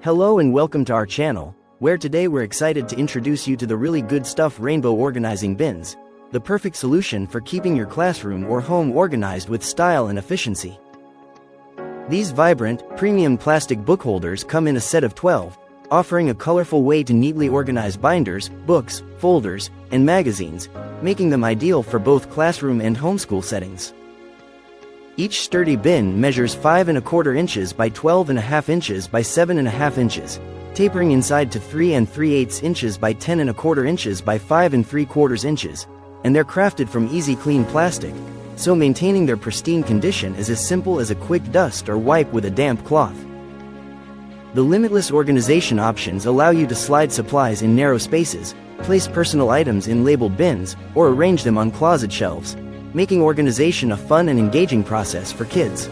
Hello and welcome to our channel, where today we're excited to introduce you to the really good stuff rainbow organizing bins, the perfect solution for keeping your classroom or home organized with style and efficiency. These vibrant, premium plastic book holders come in a set of 12, offering a colorful way to neatly organize binders, books, folders, and magazines, making them ideal for both classroom and homeschool settings. Each sturdy bin measures 5¼ inches by 12½ inches by 7½ inches, tapering inside to 3 3/8 inches by 10¼ inches by 5 3/4 inches, and they're crafted from easy clean plastic, so maintaining their pristine condition is as simple as a quick dust or wipe with a damp cloth. The limitless organization options allow you to slide supplies in narrow spaces, place personal items in labeled bins, or arrange them on closet shelves, making organization a fun and engaging process for kids.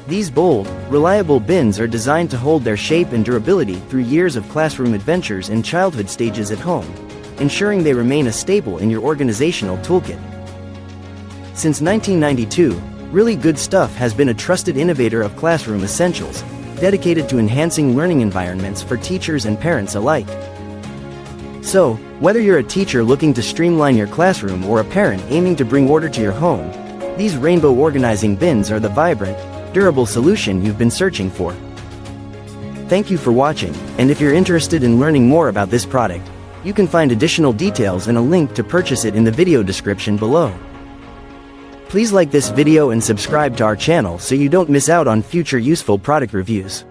These bold, reliable bins are designed to hold their shape and durability through years of classroom adventures and childhood stages at home, ensuring they remain a staple in your organizational toolkit. Since 1992, Really Good Stuff has been a trusted innovator of classroom essentials, dedicated to enhancing learning environments for teachers and parents alike. So, whether you're a teacher looking to streamline your classroom or a parent aiming to bring order to your home, these rainbow organizing bins are the vibrant, durable solution you've been searching for. Thank you for watching, and if you're interested in learning more about this product, you can find additional details and a link to purchase it in the video description below. Please like this video and subscribe to our channel so you don't miss out on future useful product reviews.